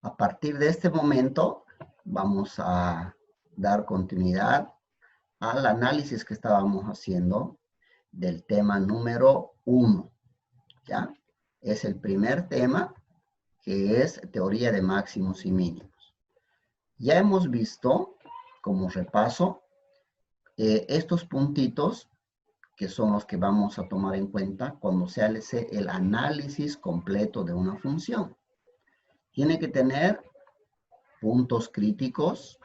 A partir de este momento vamos a dar continuidad al análisis que estábamos haciendo del tema número 1, ¿ya? Es el primer tema, que es teoría de máximos y mínimos. Ya hemos visto, como repaso, estos puntitos que son los que vamos a tomar en cuenta cuando se hace el análisis completo de una función. Tiene que tener puntos críticos,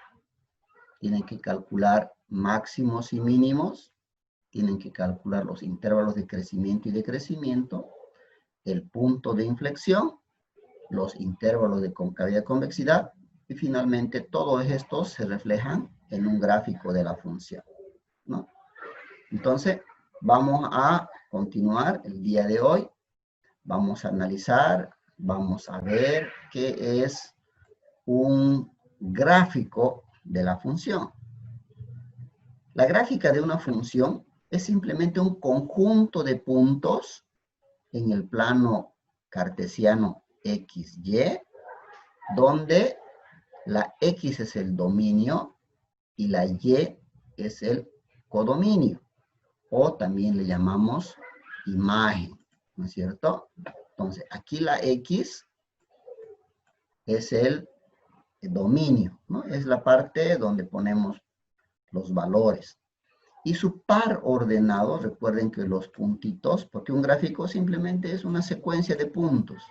tienen que calcular máximos y mínimos, tienen que calcular los intervalos de crecimiento y decrecimiento, el punto de inflexión, los intervalos de concavidad y convexidad, y finalmente todos estos se reflejan en un gráfico de la función, ¿no? Entonces, vamos a continuar el día de hoy. Vamos a analizar, vamos a ver qué es un gráfico de la función. La gráfica de una función es simplemente un conjunto de puntos en el plano cartesiano XY, donde la X es el dominio y la Y es el codominio, o también le llamamos imagen, ¿no es cierto? Entonces, aquí la X es el dominio, ¿no? Es la parte donde ponemos los valores. Y su par ordenado, recuerden que los puntitos, porque un gráfico simplemente es una secuencia de puntos.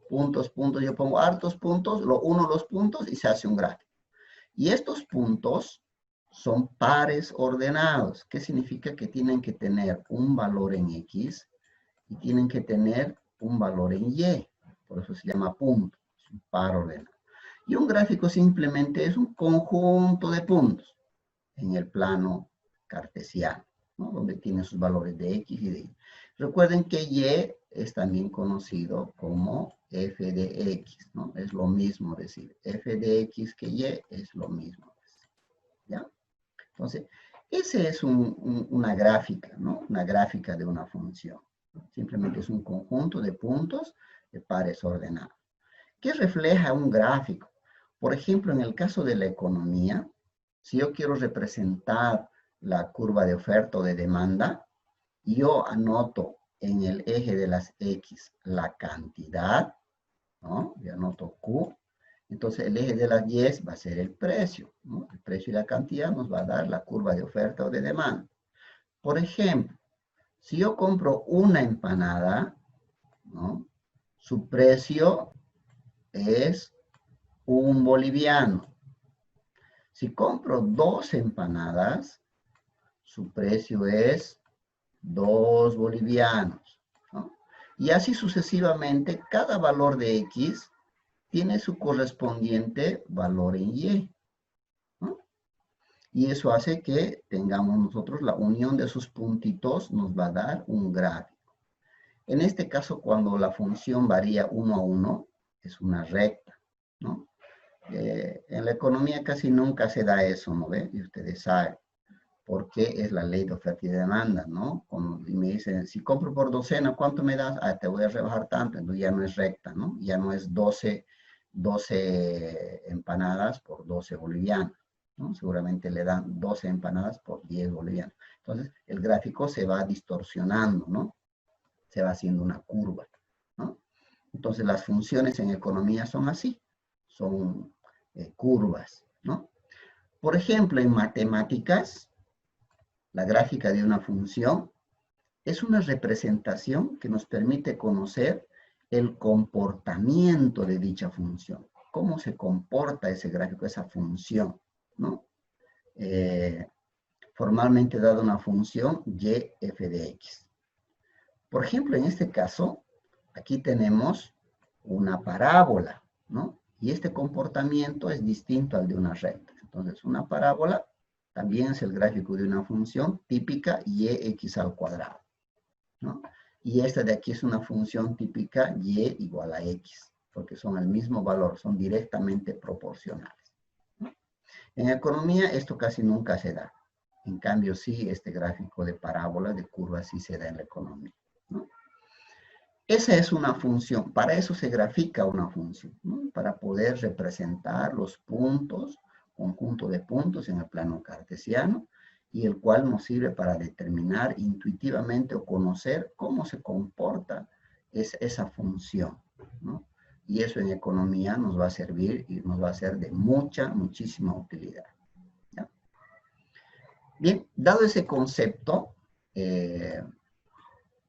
Puntos, puntos, yo pongo hartos puntos, lo uno los puntos y se hace un gráfico. Y estos puntos son pares ordenados. ¿Qué significa? Que tienen que tener un valor en X y tienen que tener un valor en Y. Por eso se llama punto, es un par ordenado. Y un gráfico simplemente es un conjunto de puntos en el plano cartesiano, ¿no? Donde tiene sus valores de X y de Y. Recuerden que Y es también conocido como f de X, ¿no? Es lo mismo decir f de X que Y es lo mismo, ¿ya? Entonces, esa es una gráfica, ¿no? Una gráfica de una función. Simplemente es un conjunto de puntos de pares ordenados. ¿Qué refleja un gráfico? Por ejemplo, en el caso de la economía, si yo quiero representar la curva de oferta o de demanda, yo anoto en el eje de las X la cantidad, ¿no? Yo anoto Q. Entonces el eje de las Y va a ser el precio, ¿no? El precio y la cantidad nos va a dar la curva de oferta o de demanda. Por ejemplo, si yo compro una empanada, ¿no? Su precio es 1 boliviano. Si compro 2 empanadas, su precio es 2 bolivianos, ¿no? Y así sucesivamente, cada valor de X tiene su correspondiente valor en Y, ¿no? Y eso hace que tengamos nosotros la unión de sus puntitos, nos va a dar un gráfico. En este caso, cuando la función varía 1 a 1, es una recta, ¿no? En la economía casi nunca se da eso, ¿no ve? Y ustedes saben, porque es la ley de oferta y demanda, ¿no? Y me dicen, si compro por docena, ¿cuánto me das? Ah, te voy a rebajar tanto, entonces ya no es recta, ¿no? Ya no es 12 empanadas por 12 bolivianos, ¿no? Seguramente le dan 12 empanadas por 10 bolivianos. Entonces, el gráfico se va distorsionando, ¿no? Se va haciendo una curva, ¿no? Entonces, las funciones en economía son así, son curvas, ¿no? Por ejemplo, en matemáticas, la gráfica de una función es una representación que nos permite conocer el comportamiento de dicha función. Cómo se comporta ese gráfico, esa función, ¿no? Formalmente dada una función y f de x. Por ejemplo, en este caso, aquí tenemos una parábola, ¿no? Y este comportamiento es distinto al de una recta. Entonces, una parábola también es el gráfico de una función típica y(x al cuadrado), ¿no? Y esta de aquí es una función típica y igual a x, porque son el mismo valor, son directamente proporcionales, ¿no? En economía esto casi nunca se da. En cambio, sí, este gráfico de parábola, de curva, sí se da en la economía, ¿no? esa es una función. Para eso se grafica una función, ¿no? Para poder representar los puntos, conjunto de puntos en el plano cartesiano, y el cual nos sirve para determinar intuitivamente o conocer cómo se comporta esa función, ¿no? Y eso en economía nos va a servir y nos va a ser de muchísima utilidad, ¿ya? Bien, dado ese concepto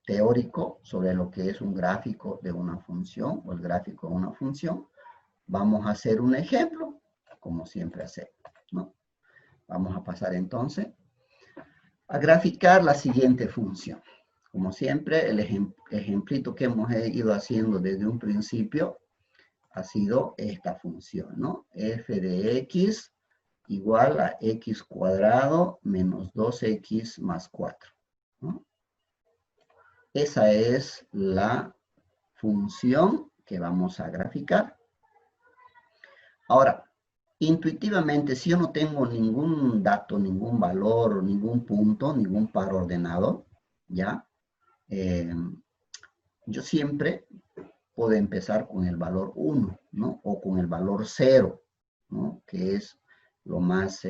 teórico sobre lo que es un gráfico de una función o el gráfico de una función, vamos a hacer un ejemplo, como siempre hacemos, ¿no? Vamos a pasar entonces a graficar la siguiente función. Como siempre, el ejemplito que hemos ido haciendo desde un principio ha sido esta función, ¿no? F de x igual a x cuadrado menos 2x más 4, ¿no? Esa es la función que vamos a graficar. Ahora, intuitivamente, si yo no tengo ningún dato, ningún valor, ningún punto, ningún par ordenado, ¿ya? Yo siempre puedo empezar con el valor 1, ¿no? O con el valor 0, ¿no? Que es lo más,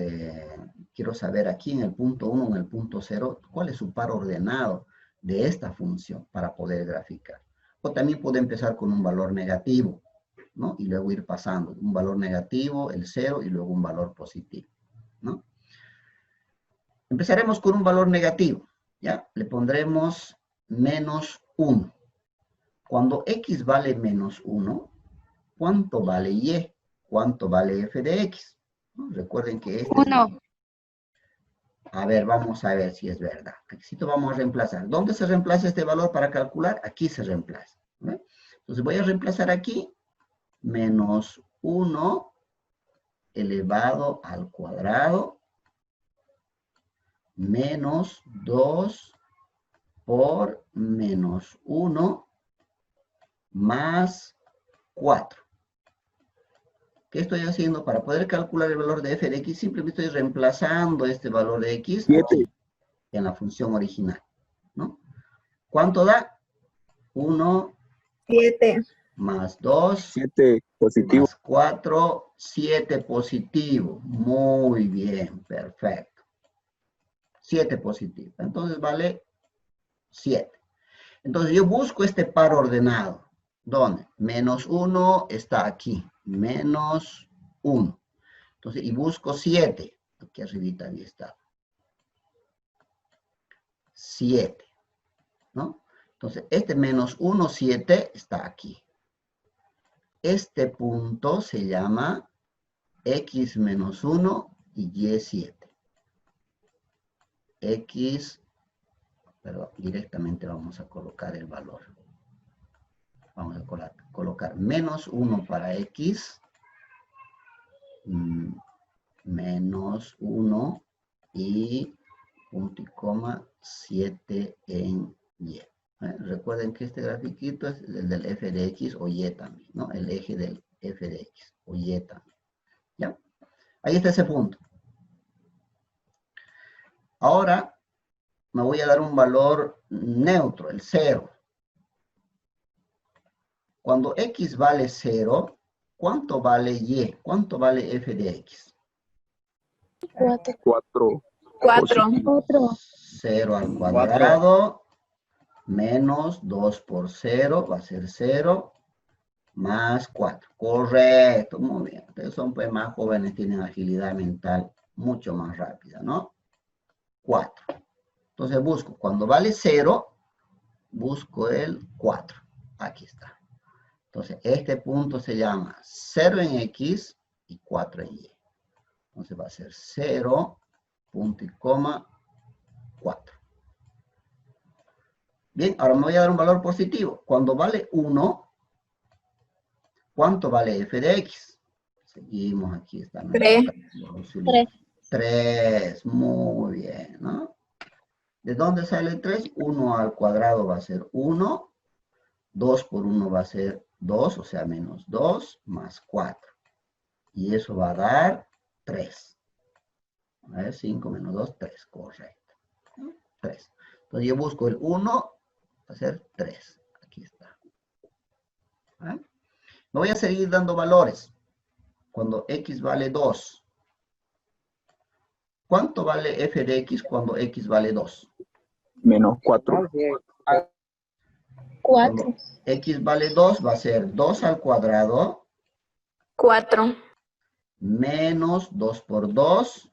quiero saber aquí en el punto 1, en el punto 0, cuál es su par ordenado de esta función para poder graficar. O también puedo empezar con un valor negativo, ¿no? Y luego ir pasando, un valor negativo, el 0 y luego un valor positivo, ¿no? Empezaremos con un valor negativo, ¿ya? Le pondremos menos 1. Cuando x vale menos 1, ¿cuánto vale y? ¿Cuánto vale f de x? ¿No? Recuerden que este es... 1. A ver, vamos a ver si es verdad. Aquí vamos a reemplazar. ¿Dónde se reemplaza este valor para calcular? Aquí se reemplaza, ¿no? Entonces voy a reemplazar aquí menos 1 elevado al cuadrado menos 2 por menos 1 más 4. ¿Qué estoy haciendo? Para poder calcular el valor de f de x, simplemente estoy reemplazando este valor de x 7. aquí, en la función original, ¿no? ¿Cuánto da? 1 7. más 2 7 positivo. más 4, 7 positivo. Muy bien, perfecto. 7 positivo. Entonces vale 7. Entonces yo busco este par ordenado. ¿Dónde? Menos 1 está aquí. Menos 1. Entonces, y busco 7. Aquí arribita había estado. 7. ¿No? Entonces, este menos 1, 7 está aquí. Este punto se llama x menos 1 y y 7. X, perdón, directamente vamos a colocar el valor. Vamos a colocar menos 1 para x, menos 1 y punto y coma 7 en y. Recuerden que este grafiquito es el del f de x o y también, ¿no? El eje del f de x o y también, ¿ya? Ahí está ese punto. Ahora me voy a dar un valor neutro, el 0. Cuando x vale 0, ¿cuánto vale y? ¿Cuánto vale f de x? 4. 4 4. 0 al cuadrado menos 2 por 0 va a ser 0 más 4. Correcto, muy bien. Ustedes son pues más jóvenes, tienen agilidad mental mucho más rápida, ¿no? 4. Entonces busco, cuando vale 0, busco el 4. Aquí está. Entonces, este punto se llama 0 en x y 4 en y. Entonces va a ser 0, punto y coma, 4. Bien, ahora me voy a dar un valor positivo. Cuando vale 1, ¿cuánto vale f de x? Seguimos, aquí está. 3. 3, muy bien, ¿no? ¿De dónde sale 3? 1 al cuadrado va a ser 1. 2 por 1 va a ser 2, o sea, menos 2 más 4. Y eso va a dar 3. A ver, 5 menos 2, 3, correcto. 3. Entonces yo busco el 1, va a ser 3. Aquí está. ¿Ah? Me voy a seguir dando valores. Cuando x vale 2. ¿Cuánto vale f de x cuando x vale 2? Menos 4. 4. Cuando x vale 2 va a ser 2 al cuadrado 4. menos 2 por 2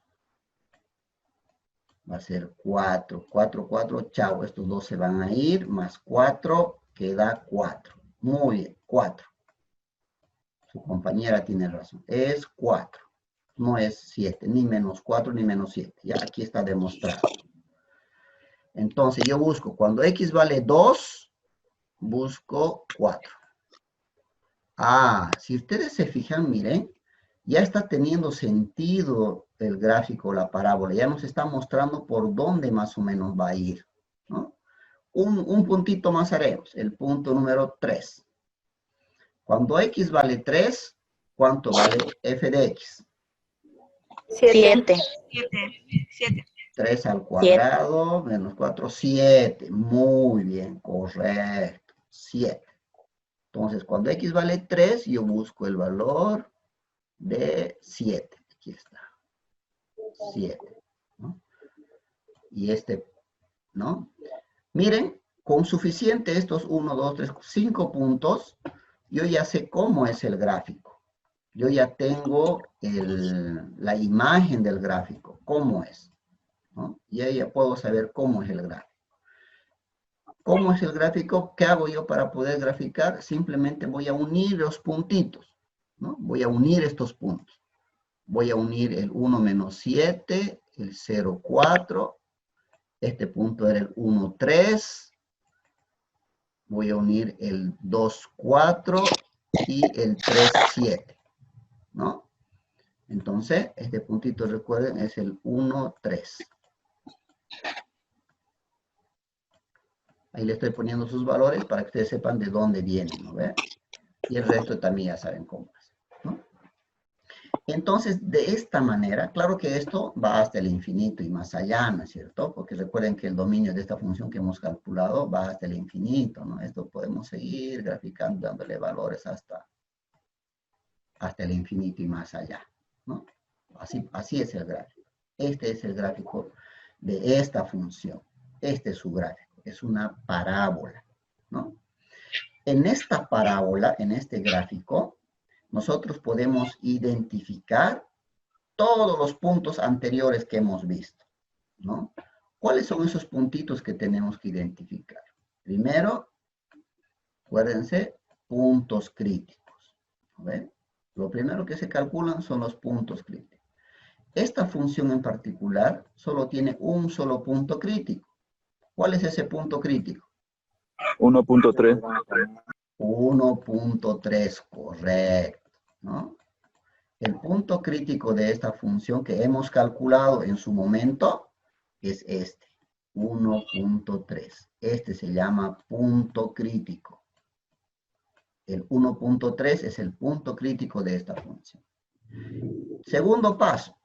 va a ser 4. 4, 4, chao. Estos dos se van a ir, más 4, queda 4. Muy bien, 4. Su compañera tiene razón. Es 4. No es 7, ni menos 4, ni menos 7. Ya aquí está demostrado. Entonces yo busco, cuando x vale 2, busco 4. Ah, si ustedes se fijan, miren, ya está teniendo sentido el gráfico, la parábola. Ya nos está mostrando por dónde más o menos va a ir, ¿no? Un puntito más haremos, el punto número 3. Cuando x vale 3, ¿cuánto vale f de x? 7. 3 al cuadrado menos 4, 7. Muy bien, correcto. 7. Entonces, cuando x vale 3, yo busco el valor de 7. Aquí está. 7. ¿No? Y este, ¿no? Miren, con suficiente estos 1, 2, 3, 5 puntos, yo ya sé cómo es el gráfico. Yo ya tengo la imagen del gráfico, cómo es, ¿no? Y ahí ya puedo saber cómo es el gráfico. ¿Cómo es el gráfico? ¿Qué hago yo para poder graficar? Simplemente voy a unir los puntitos, ¿no? Voy a unir estos puntos. Voy a unir el 1 menos 7, el 0, 4. Este punto era el 1, 3. Voy a unir el 2, 4 y el 3, 7, ¿no? Entonces, este puntito, recuerden, es el 1, 3. Ahí le estoy poniendo sus valores para que ustedes sepan de dónde vienen, ¿no ve? Y el resto también ya saben cómo es, ¿no? Entonces, de esta manera, claro que esto va hasta el infinito y más allá, ¿no es cierto? Porque recuerden que el dominio de esta función que hemos calculado va hasta el infinito, ¿no? Esto podemos seguir graficando, dándole valores hasta el infinito y más allá, ¿no? Así es el gráfico. Este es el gráfico de esta función. Este es su gráfico. Es una parábola, ¿no? En esta parábola, en este gráfico, nosotros podemos identificar todos los puntos anteriores que hemos visto, ¿no? ¿Cuáles son esos puntitos que tenemos que identificar? Primero, acuérdense, puntos críticos, ¿ven? Lo primero que se calculan son los puntos críticos. Esta función en particular solo tiene un solo punto crítico. ¿Cuál es ese punto crítico? 1.3. 1.3, correcto, ¿no? El punto crítico de esta función que hemos calculado en su momento es este, 1.3. Este se llama punto crítico. El 1.3 es el punto crítico de esta función. Segundo paso,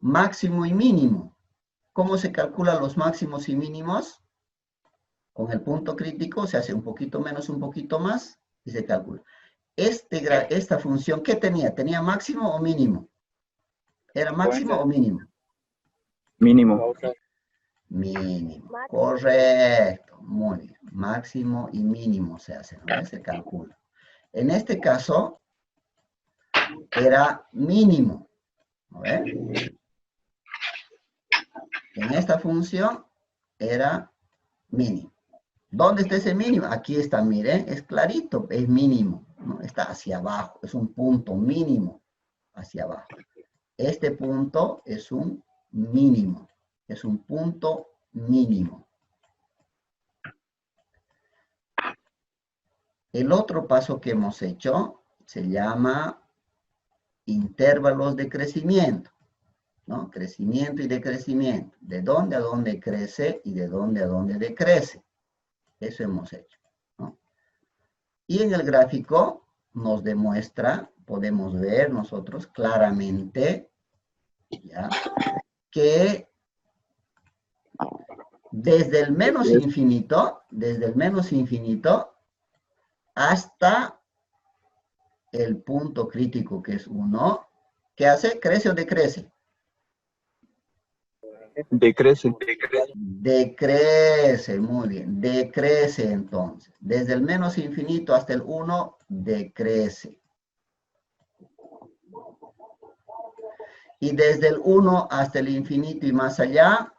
máximo y mínimo. ¿Cómo se calculan los máximos y mínimos? Con el punto crítico se hace un poquito menos, un poquito más y se calcula. Esta función, ¿qué tenía? ¿Tenía máximo o mínimo? ¿Era máximo o mínimo? Mínimo. Mínimo, correcto, muy bien. Máximo y mínimo se hacen, ¿no? Se calcula. En este caso, era mínimo, ¿no ven? En esta función, era mínimo. ¿Dónde está ese mínimo? Aquí está, miren, es clarito, es mínimo, ¿no? Está hacia abajo, es un punto mínimo hacia abajo. Este punto es un mínimo, es un punto mínimo. El otro paso que hemos hecho se llama intervalos de crecimiento, ¿no? Crecimiento y decrecimiento. De dónde a dónde crece y de dónde a dónde decrece. Eso hemos hecho, ¿no? Y en el gráfico nos demuestra, podemos ver nosotros claramente, ¿ya? Que desde el menos infinito hasta el punto crítico que es 1, ¿qué hace? ¿Crece o decrece? Decrece. Decrece, muy bien. Decrece entonces. Desde el menos infinito hasta el 1, decrece. Y desde el 1 hasta el infinito y más allá,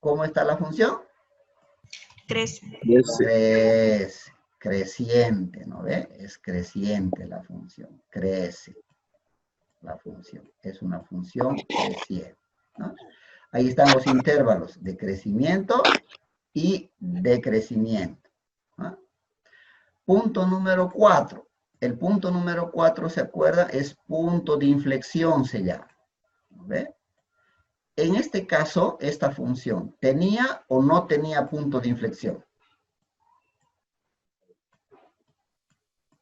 ¿cómo está la función? Crece. Crece. Creciente, ¿no ve? Es creciente la función. Crece la función. Es una función creciente, ¿no? Ahí están los intervalos de crecimiento y decrecimiento, ¿no? Punto número 4. El punto número 4, ¿se acuerda? Es punto de inflexión, se llama. ¿Ve? En este caso, esta función, ¿tenía o no tenía punto de inflexión?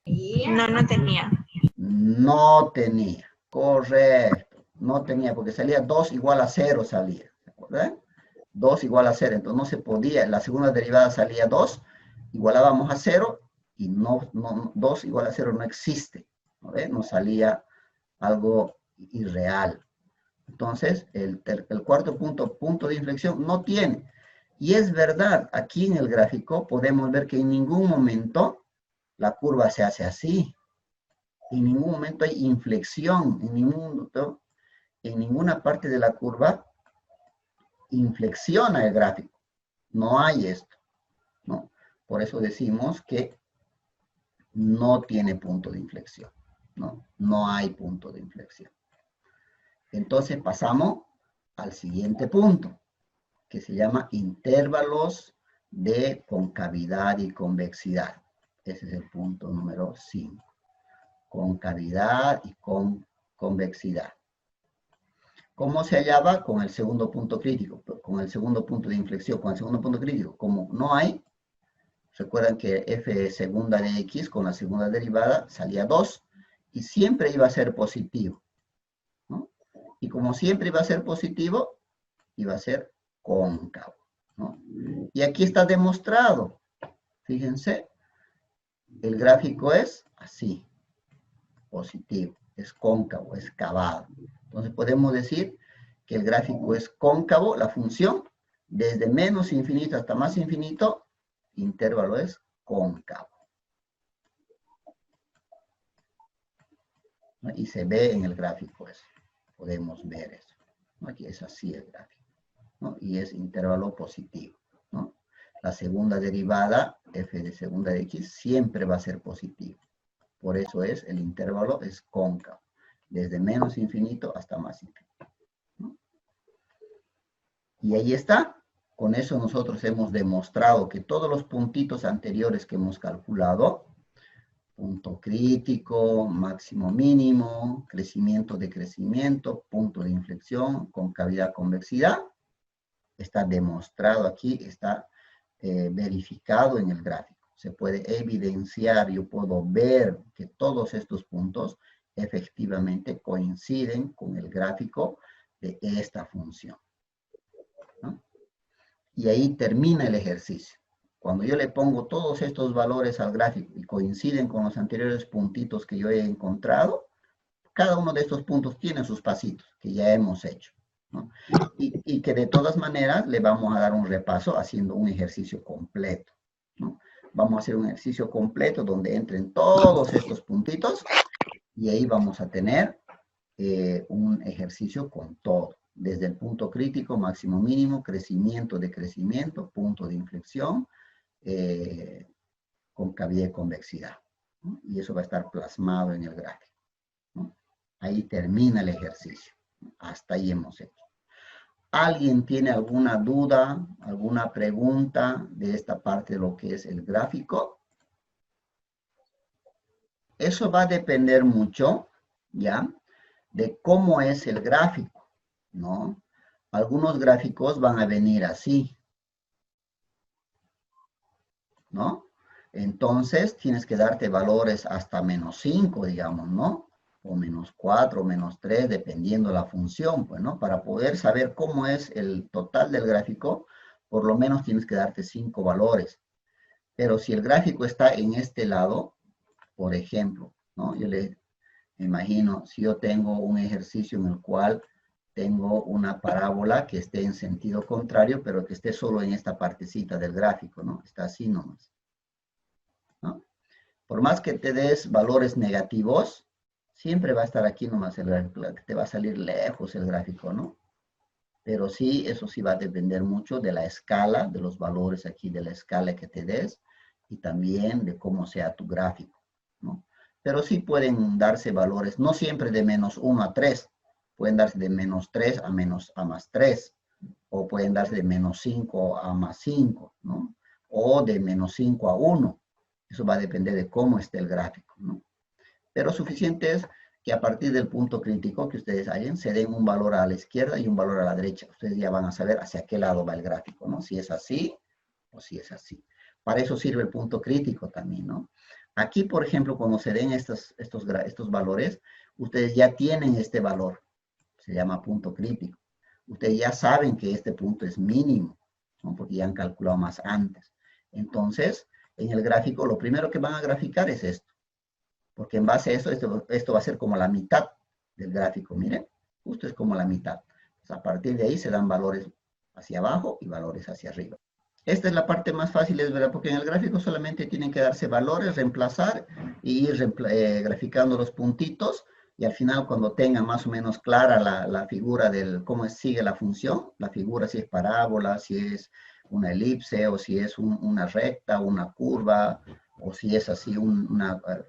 No, no tenía. No tenía, correcto. No tenía, porque salía 2 igual a 0, salía. ¿Se acuerdan? 2 igual a 0, entonces no se podía. La segunda derivada salía 2, igualábamos a 0, y 2 igual a 0 no existe. ¿No ve? Nos salía algo irreal. Entonces, el cuarto punto de inflexión no tiene. Y es verdad, aquí en el gráfico podemos ver que en ningún momento la curva se hace así. En ningún momento hay inflexión, en ninguna parte de la curva inflexiona el gráfico. No hay esto, ¿no? Por eso decimos que no tiene punto de inflexión, ¿no? No hay punto de inflexión. Entonces pasamos al siguiente punto, que se llama intervalos de concavidad y convexidad. Ese es el punto número 5. Concavidad y convexidad. ¿Cómo se hallaba? Con el segundo punto crítico, con el segundo punto de inflexión, con el segundo punto crítico. Como no hay, recuerdan que f segunda de x con la segunda derivada salía 2 y siempre iba a ser positivo, ¿no? Y como siempre iba a ser positivo, iba a ser cóncavo, ¿no? Y aquí está demostrado. Fíjense, el gráfico es así, positivo, es cóncavo, es cavado. Entonces podemos decir que el gráfico es cóncavo, la función, desde menos infinito hasta más infinito, intervalo es cóncavo, ¿no? Y se ve en el gráfico eso, podemos ver eso, ¿no? Aquí es así el gráfico, ¿no? Y es intervalo positivo, ¿no? La segunda derivada, f de segunda de x, siempre va a ser positivo. Por eso el intervalo es cóncavo, desde menos infinito hasta más infinito, ¿no? Y ahí está. Con eso nosotros hemos demostrado que todos los puntitos anteriores que hemos calculado, punto crítico, máximo mínimo, crecimiento decrecimiento, punto de inflexión, concavidad convexidad, está demostrado aquí, está verificado en el gráfico. Se puede evidenciar, yo puedo ver que todos estos puntos efectivamente coinciden con el gráfico de esta función, ¿no? Y ahí termina el ejercicio. Cuando yo le pongo todos estos valores al gráfico y coinciden con los anteriores puntitos que yo he encontrado, cada uno de estos puntos tiene sus pasitos que ya hemos hecho, ¿no? Y que de todas maneras le vamos a dar un repaso haciendo un ejercicio completo, ¿no? Vamos a hacer un ejercicio completo donde entren todos estos puntitos y ahí vamos a tener un ejercicio con todo, desde el punto crítico, máximo mínimo, crecimiento, decrecimiento, punto de inflexión, concavidad y convexidad, ¿no? Y eso va a estar plasmado en el gráfico, ¿no? Ahí termina el ejercicio. Hasta ahí hemos hecho. ¿Alguien tiene alguna duda, alguna pregunta de esta parte de lo que es el gráfico? Eso va a depender mucho, ¿ya?, de cómo es el gráfico, ¿no? Algunos gráficos van a venir así, ¿no? Entonces tienes que darte valores hasta -5, digamos, ¿no? O -4, -3, dependiendo la función, pues, ¿no? Para poder saber cómo es el total del gráfico, por lo menos tienes que darte 5 valores. Pero si el gráfico está en este lado, por ejemplo, ¿no? Yo le imagino, si yo tengo un ejercicio en el cual tengo una parábola que esté en sentido contrario, pero que esté solo en esta partecita del gráfico, ¿no? Está así nomás, ¿no? Por más que te des valores negativos, siempre va a estar aquí nomás el gráfico, te va a salir lejos el gráfico, ¿no? Pero sí, eso sí va a depender mucho de la escala, de los valores aquí de la escala que te des y también de cómo sea tu gráfico, ¿no? Pero sí pueden darse valores, no siempre de -1 a 3, pueden darse de -3 a más 3, o pueden darse de -5 a más 5, ¿no? O de -5 a 1. Eso va a depender de cómo esté el gráfico, ¿no? Pero suficiente es que a partir del punto crítico que ustedes hallen, se den un valor a la izquierda y un valor a la derecha. Ustedes ya van a saber hacia qué lado va el gráfico, ¿no? Si es así o si es así. Para eso sirve el punto crítico también, ¿no? Aquí, por ejemplo, cuando se den estos valores, ustedes ya tienen este valor. Se llama punto crítico. Ustedes ya saben que este punto es mínimo, ¿no? Porque ya han calculado más antes. Entonces, en el gráfico, lo primero que van a graficar es esto. Porque en base a eso, esto va a ser como la mitad del gráfico. Miren, justo es como la mitad. Pues a partir de ahí se dan valores hacia abajo y valores hacia arriba. Esta es la parte más fácil, es verdad, porque en el gráfico solamente tienen que darse valores, reemplazar y ir graficando los puntitos. Y al final, cuando tengan más o menos clara la figura del cómo sigue la función, la figura si es parábola, si es una elipse, o si es una recta, una curva, o si es así un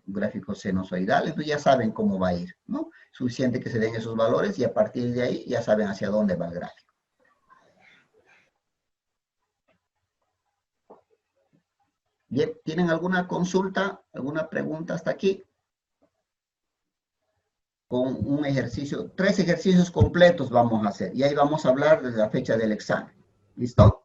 gráfico sinusoidal, entonces ya saben cómo va a ir, ¿no? Suficiente que se den esos valores y a partir de ahí ya saben hacia dónde va el gráfico. Bien, ¿tienen alguna consulta, alguna pregunta hasta aquí? Con un ejercicio, 3 ejercicios completos vamos a hacer y ahí vamos a hablar de la fecha del examen. ¿Listo?